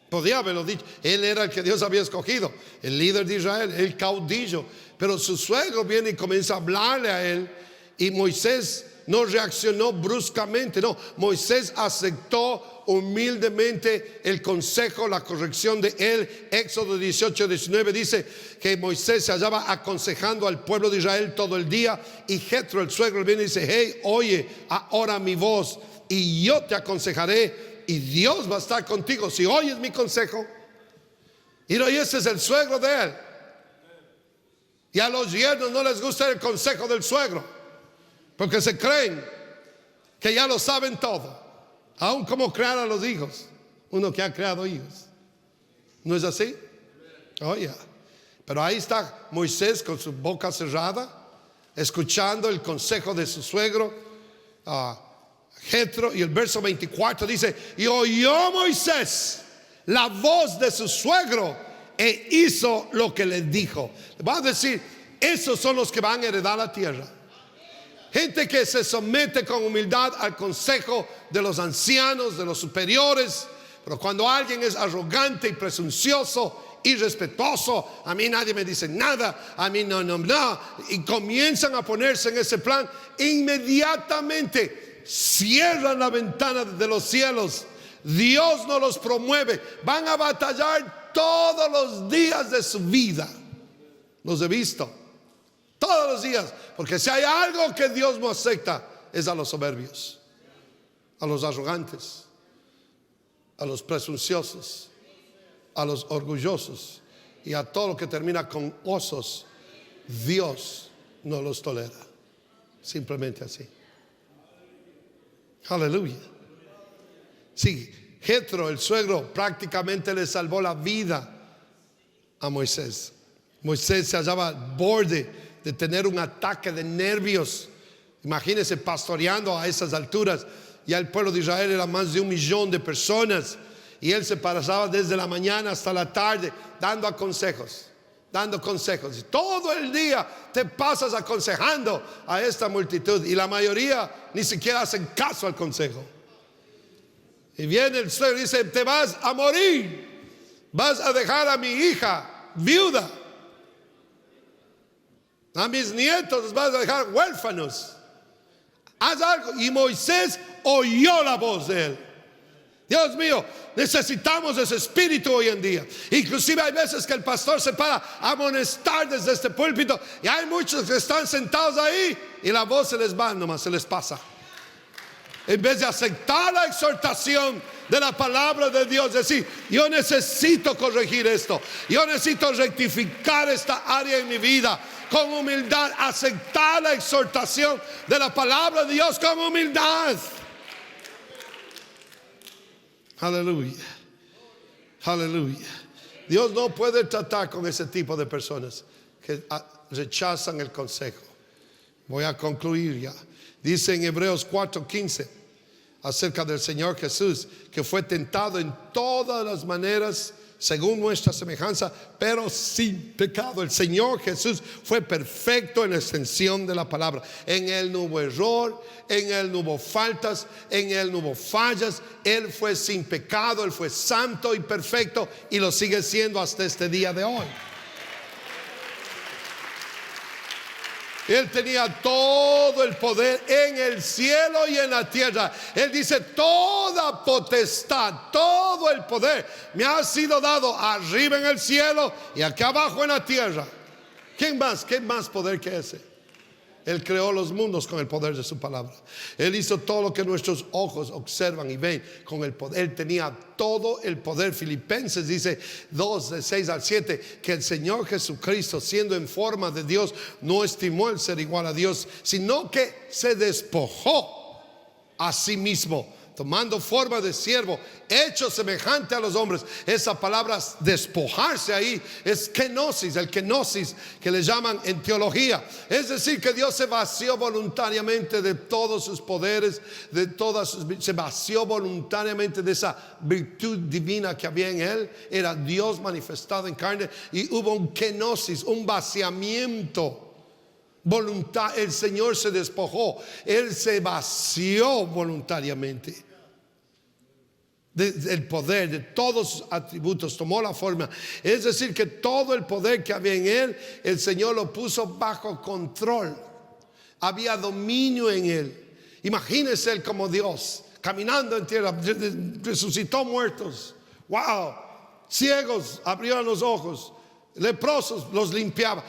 [SPEAKER 1] Podía haberlo dicho. Él era el que Dios había escogido, el líder de Israel, el caudillo. Pero su suegro viene y comienza a hablarle a él, y Moisés no reaccionó bruscamente. No, Moisés aceptó humildemente el consejo, la corrección de él. Éxodo 18-19 dice que Moisés se hallaba aconsejando al pueblo de Israel todo el día, y Jetro, el suegro, viene y dice: hey, oye ahora mi voz y yo te aconsejaré, y Dios va a estar contigo si oyes mi consejo. Y ese es el suegro de él. Y a los yernos no les gusta el consejo del suegro, porque se creen que ya lo saben todo. Aún cómo crear a los hijos, uno que ha creado hijos. ¿No es así? Oye, pero ahí está Moisés con su boca cerrada, escuchando el consejo de su suegro Jetro. Y el verso 24 dice: y oyó Moisés la voz de su suegro e hizo lo que le dijo. Le va a decir: esos son los que van a heredar la tierra. Gente que se somete con humildad al consejo de los ancianos, de los superiores. Pero cuando alguien es arrogante y presuncioso, irrespetuoso, a mí nadie me dice nada, a mí no, y comienzan a ponerse en ese plan, inmediatamente cierran la ventana de los cielos. Dios no los promueve. Van a batallar todos los días de su vida. Los he visto todos los días, porque si hay algo que Dios no acepta, es a los soberbios, a los arrogantes, a los presunciosos, a los orgullosos y a todo lo que termina con osos. Dios no los tolera. Simplemente así. Aleluya. Sí, Jetro, el suegro, prácticamente le salvó la vida a Moisés. Moisés se hallaba al borde de tener un ataque de nervios. Imagínense pastoreando a esas alturas. Ya el pueblo de Israel era más de 1 millón de personas, y él se pasaba desde la mañana hasta la tarde dando consejos, dando consejos. Y todo el día te pasas aconsejando a esta multitud y la mayoría ni siquiera hacen caso al consejo. Y viene el suegro y dice: te vas a morir, vas a dejar a mi hija viuda, a mis nietos los vas a dejar huérfanos, haz algo. Y Moisés oyó la voz de él. Dios mío, necesitamos ese espíritu hoy en día. Inclusive hay veces que el pastor se para a amonestar desde este púlpito y hay muchos que están sentados ahí y la voz se les va nomás, se les pasa. En vez de aceptar la exhortación de la palabra de Dios, decir: yo necesito corregir esto, yo necesito rectificar esta área en mi vida. Con humildad, aceptar la exhortación de la palabra de Dios con humildad. Aleluya, aleluya. Dios no puede tratar con ese tipo de personas que rechazan el consejo. Voy a concluir ya. Dice en Hebreos 4:15 acerca del Señor Jesús, que fue tentado en todas las maneras según nuestra semejanza, pero sin pecado. El Señor Jesús fue perfecto en la extensión de la palabra. En Él no hubo error, en Él no hubo faltas, en Él no hubo fallas. Él fue sin pecado, Él fue santo y perfecto, y lo sigue siendo hasta este día de hoy. Él tenía todo el poder en el cielo y en la tierra. Él dice: toda potestad, todo el poder me ha sido dado arriba en el cielo y acá abajo en la tierra. ¿Quién más? ¿Qué más poder que ese? Él creó los mundos con el poder de su palabra. Él hizo todo lo que nuestros ojos observan y ven con el poder. Él tenía todo el poder. Filipenses dice 2, de 6 al 7, que el Señor Jesucristo, siendo en forma de Dios, no estimó el ser igual a Dios, sino que se despojó a sí mismo, tomando forma de siervo, hecho semejante a los hombres. Esa palabra despojarse ahí es kenosis, el kenosis que le llaman en teología. Es decir, que Dios se vació voluntariamente de todos sus poderes, se vació voluntariamente de esa virtud divina que había en Él. Era Dios manifestado en carne y hubo un kenosis, un vaciamiento voluntad. El Señor se despojó, Él se vació voluntariamente del poder, de todos sus atributos, tomó la forma. Es decir, que todo el poder que había en Él, el Señor lo puso bajo control. Había dominio en Él. Imagínense Él como Dios, caminando en tierra, resucitó muertos. Wow, ciegos abrieron los ojos, leprosos los limpiaba.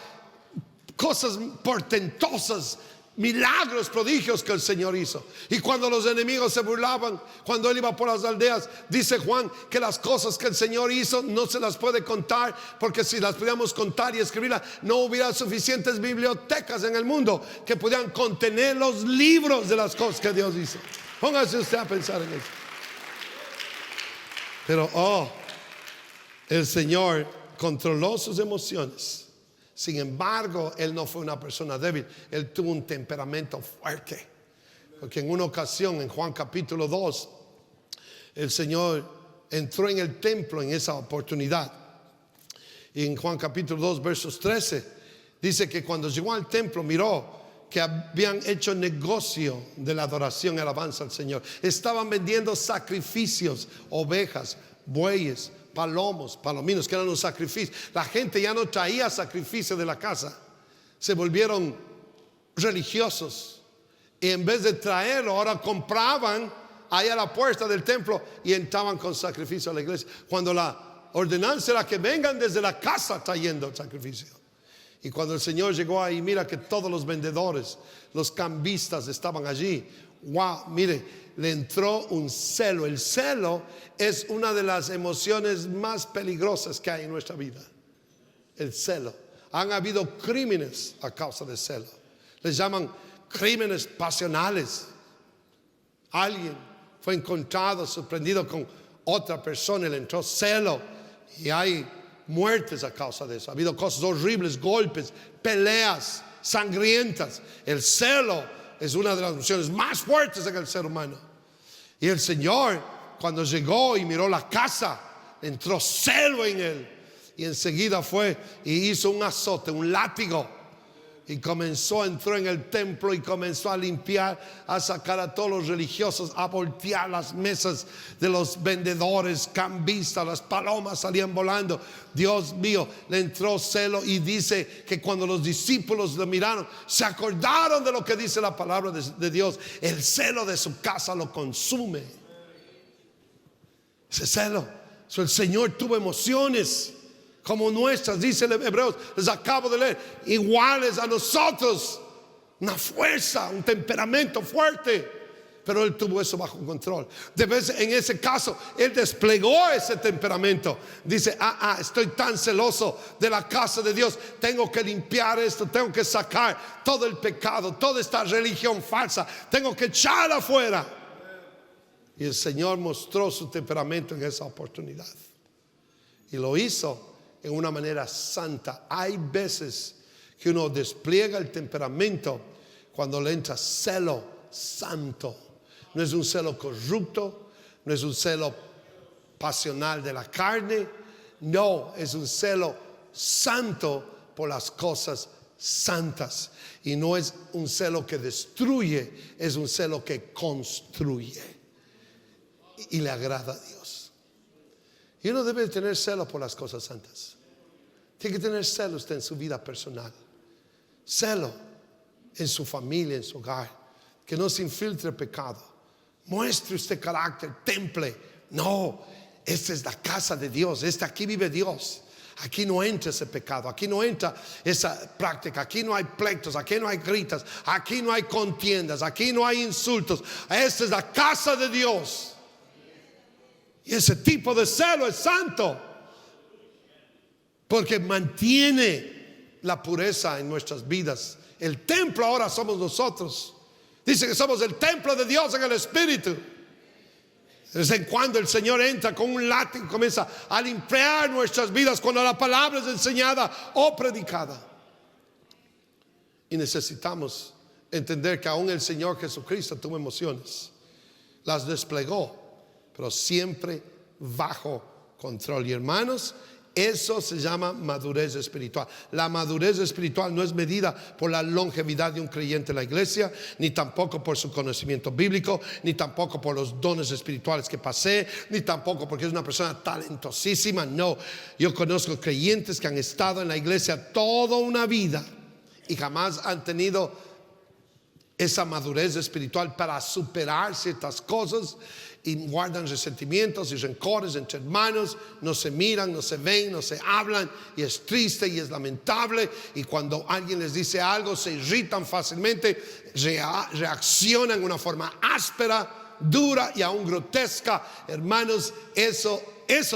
[SPEAKER 1] Cosas portentosas, milagros, prodigios que el Señor hizo. Y cuando los enemigos se burlaban, cuando Él iba por las aldeas, dice Juan que las cosas que el Señor hizo no se las puede contar, porque si las pudiéramos contar y escribirlas, no hubiera suficientes bibliotecas en el mundo que pudieran contener los libros de las cosas que Dios hizo. Póngase usted a pensar en eso. Pero el Señor controló sus emociones. Sin embargo, Él no fue una persona débil. Él tuvo un temperamento fuerte. Porque en una ocasión, en Juan capítulo 2, el Señor entró en el templo en esa oportunidad. Y en Juan capítulo 2, versos 13, dice que cuando llegó al templo, miró que habían hecho negocio de la adoración y alabanza al Señor. Estaban vendiendo sacrificios, ovejas, bueyes, palomos, palominos, que eran los sacrificios. La gente ya no traía sacrificio de la casa, se volvieron religiosos, y en vez de traerlo, ahora compraban ahí a la puerta del templo y entraban con sacrificio a la iglesia, cuando la ordenanza era que vengan desde la casa trayendo el sacrificio. Y cuando el Señor llegó ahí, mira que todos los vendedores, los cambistas estaban allí. Wow, mire, le entró un celo. El celo es una de las emociones más peligrosas que hay en nuestra vida. El celo. Han habido crímenes a causa del celo. Les llaman crímenes pasionales. Alguien fue encontrado sorprendido con otra persona y le entró celo, y hay muertes a causa de eso. Ha habido cosas horribles, golpes, peleas sangrientas. El celo es una de las emociones más fuertes en el ser humano. Y el Señor, cuando llegó y miró la casa, entró celo en Él. y enseguida fue y hizo un azote, un látigo. Y entró en el templo y comenzó a limpiar, a sacar a todos los religiosos, a voltear las mesas de los vendedores, cambistas, las palomas salían volando. Dios mío, le entró celo y dice que cuando los discípulos lo miraron, se acordaron de lo que dice la palabra de Dios. El celo de su casa lo consume. Ese celo. El Señor tuvo emociones como nuestras, dice el Hebreos, les acabo de leer, iguales a nosotros, una fuerza, un temperamento fuerte, pero Él tuvo eso bajo control. De vez en ese caso, Él desplegó ese temperamento. Dice, estoy tan celoso de la casa de Dios, tengo que limpiar esto, tengo que sacar todo el pecado, toda esta religión falsa, tengo que echarla afuera. Y el Señor mostró su temperamento en esa oportunidad, y lo hizo en una manera santa. Hay veces que uno despliega el temperamento cuando le entra celo santo. No es un celo corrupto, no es un celo pasional de la carne, no, es un celo santo por las cosas santas. Y no es un celo que destruye, es un celo que construye y le agrada a Dios. Y uno debe tener celo por las cosas santas. Tiene que tener celo usted en su vida personal, celo en su familia, en su hogar, que no se infiltre pecado. Muestre usted carácter, temple. No, esta es la casa de Dios, aquí vive Dios. Aquí no entra ese pecado, aquí no entra esa práctica, aquí no hay pleitos, aquí no hay gritas, aquí no hay contiendas, aquí no hay insultos. Esta es la casa de Dios. Y ese tipo de celo es santo, porque mantiene la pureza en nuestras vidas. El templo ahora somos nosotros. Dice que somos el templo de Dios en el Espíritu. De vez en cuando el Señor entra con un látigo y comienza a limpiar nuestras vidas cuando la palabra es enseñada o predicada. Y necesitamos entender que aún el Señor Jesucristo tuvo emociones, las desplegó, pero siempre bajo control. Y hermanos, eso se llama madurez espiritual. La madurez espiritual no es medida por la longevidad de un creyente en la iglesia, ni tampoco por su conocimiento bíblico, ni tampoco por los dones espirituales que pasé, ni tampoco porque es una persona talentosísima. No, yo conozco creyentes que han estado en la iglesia toda una vida y jamás han tenido esa madurez espiritual para superar ciertas cosas, y guardan resentimientos y rencores entre hermanos, no se miran, no se ven, no se hablan, y es triste y es lamentable. Y cuando alguien les dice algo, se irritan fácilmente, reaccionan de una forma áspera, dura y aún grotesca. Hermanos, eso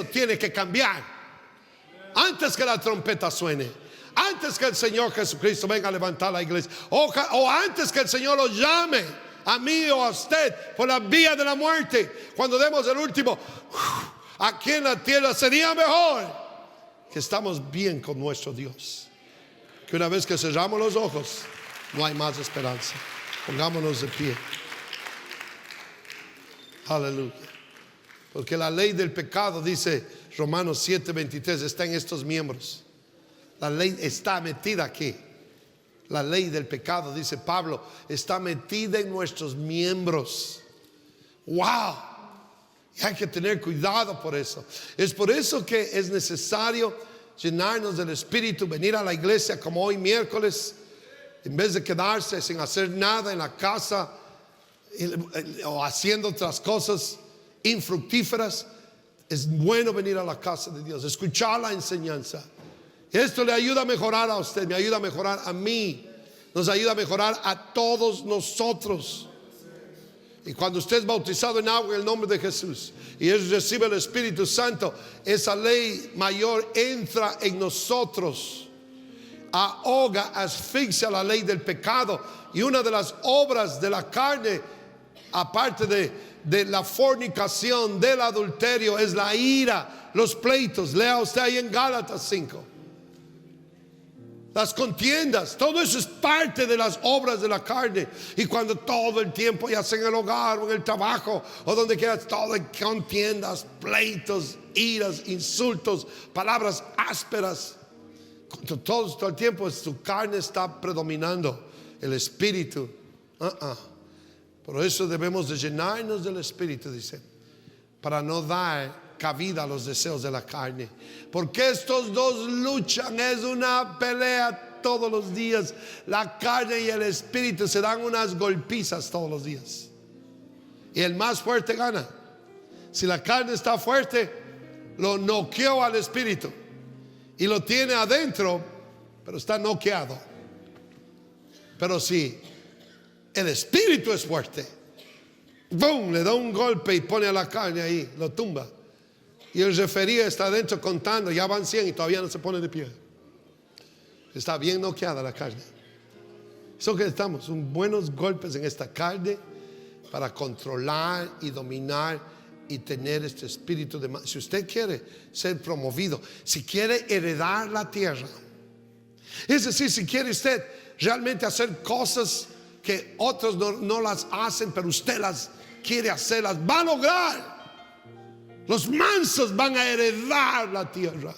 [SPEAKER 1] tiene que cambiar antes que la trompeta suene, antes que el Señor Jesucristo venga a levantar la iglesia, o antes que el Señor lo llame a mí o a usted por la vía de la muerte. Cuando demos el último aquí en la tierra, sería mejor que estamos bien con nuestro Dios, que una vez que cerramos los ojos no hay más esperanza. Pongámonos de pie. Aleluya. Porque la ley del pecado, dice Romanos 7:23, está en estos miembros. La ley está metida aquí. La ley del pecado, dice Pablo, está metida en nuestros miembros. ¡Wow! Y hay que tener cuidado por eso. Es por eso que es necesario llenarnos del Espíritu, venir a la iglesia como hoy miércoles, en vez de quedarse sin hacer nada en la casa o haciendo otras cosas infructíferas. Es bueno venir a la casa de Dios, escuchar la enseñanza. Esto le ayuda a mejorar a usted, me ayuda a mejorar a mí, nos ayuda a mejorar a todos nosotros. Y cuando usted es bautizado en agua en el nombre de Jesús y él recibe el Espíritu Santo, esa ley mayor entra en nosotros, ahoga, asfixia la ley del pecado. Y una de las obras de la carne, aparte de la fornicación, del adulterio, es la ira, los pleitos. Lea usted ahí en Gálatas 5. las contiendas, todo eso es parte de las obras de la carne. Y cuando todo el tiempo, ya sea en el hogar o en el trabajo o donde quieras, todo en contiendas, pleitos, iras, insultos, palabras ásperas, todo el tiempo su carne está predominando, el espíritu. Por eso debemos de llenarnos del espíritu, dice, para no dar cabida a los deseos de la carne, porque estos dos luchan, es una pelea todos los días. La carne y el espíritu se dan unas golpizas todos los días, y el más fuerte gana. Si la carne está fuerte, lo noqueó al espíritu y lo tiene adentro, pero está noqueado. Pero si el espíritu es fuerte, ¡boom!, le da un golpe y pone a la carne ahí, lo tumba. Y el referí está adentro contando, ya van 100 y todavía no se pone de pie. Está bien noqueada la carne. Eso que estamos, son buenos golpes en esta carne para controlar y dominar y tener este espíritu de... Si usted quiere ser promovido, si quiere heredar la tierra, es decir, si quiere usted realmente hacer cosas que otros no las hacen, pero usted las quiere hacer, las va a lograr. Los mansos van a heredar la tierra.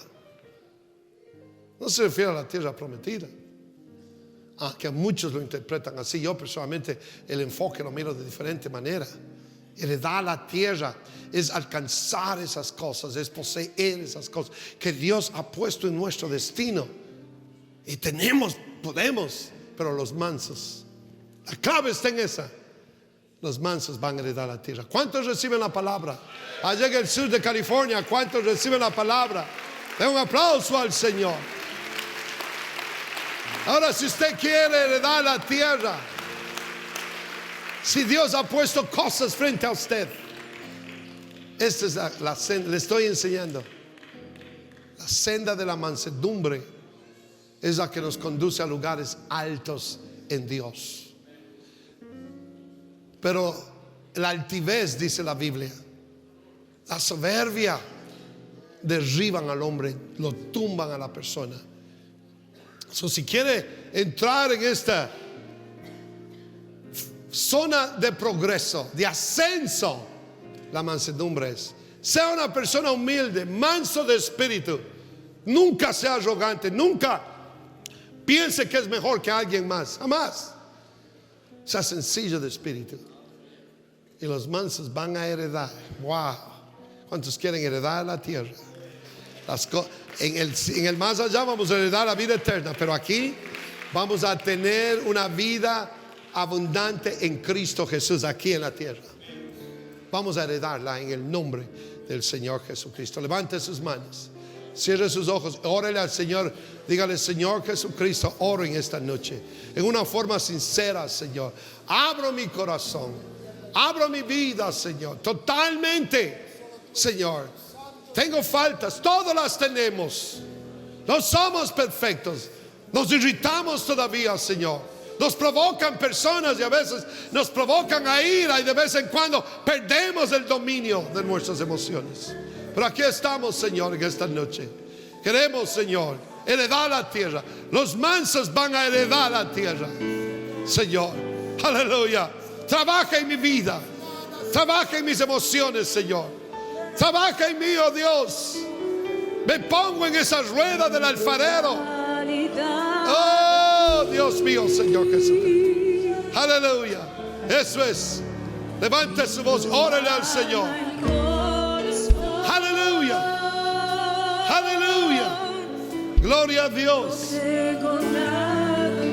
[SPEAKER 1] No se refiere a la tierra prometida, que muchos lo interpretan así. Yo personalmente el enfoque lo miro de diferente manera. Heredar la tierra es alcanzar esas cosas, es poseer esas cosas que Dios ha puesto en nuestro destino. Y podemos, pero los mansos, la clave está en esa. Los mansos van a heredar la tierra. ¿Cuántos reciben la palabra? Allá en el sur de California, ¿cuántos reciben la palabra? Den un aplauso al Señor. Ahora, si usted quiere heredar la tierra, si Dios ha puesto cosas frente a usted, esta es la senda, le estoy enseñando. La senda de la mansedumbre es la que nos conduce a lugares altos en Dios. Pero la altivez, dice la Biblia, la soberbia, derriban al hombre, lo tumban a la persona. Si quiere entrar en esta zona de progreso, de ascenso, la mansedumbre es: sea una persona humilde, manso de espíritu, nunca sea arrogante, nunca piense que es mejor que alguien más, jamás. Sea sencillo de espíritu, y los mansos van a heredar. Wow. ¿Cuántos quieren heredar la tierra? En el más allá vamos a heredar la vida eterna, pero aquí vamos a tener una vida abundante en Cristo Jesús, aquí en la tierra. Vamos a heredarla en el nombre del Señor Jesucristo. Levante sus manos, cierre sus ojos, órele al Señor. Dígale: Señor Jesucristo, oro en esta noche en una forma sincera, Señor. Abro mi corazón, abro mi vida, Señor, totalmente, Señor. Tengo faltas, todas las tenemos. No somos perfectos, nos irritamos todavía, Señor. Nos provocan personas y a veces nos provocan a ira, y de vez en cuando perdemos el dominio de nuestras emociones. Pero aquí estamos, Señor, en esta noche. Queremos, Señor, heredar la tierra. Los mansos van a heredar la tierra, Señor. Aleluya. Trabaja en mi vida, trabaja en mis emociones, Señor. Trabaja en mí, oh Dios. Me pongo en esa rueda del alfarero. Oh Dios mío, Señor Jesucristo. Aleluya. Eso es. Levante su voz, órale al Señor. Aleluya. Aleluya. Gloria a Dios.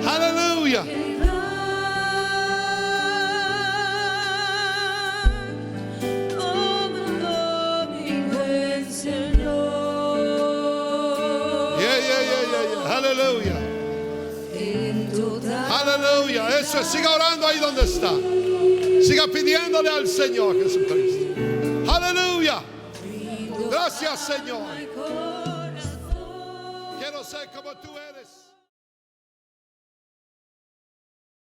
[SPEAKER 1] Aleluya. Aleluya. Aleluya. Eso es. Siga orando ahí donde está. Siga pidiéndole al Señor Jesucristo. Aleluya. Gracias, Señor. Quiero ser como tú eres.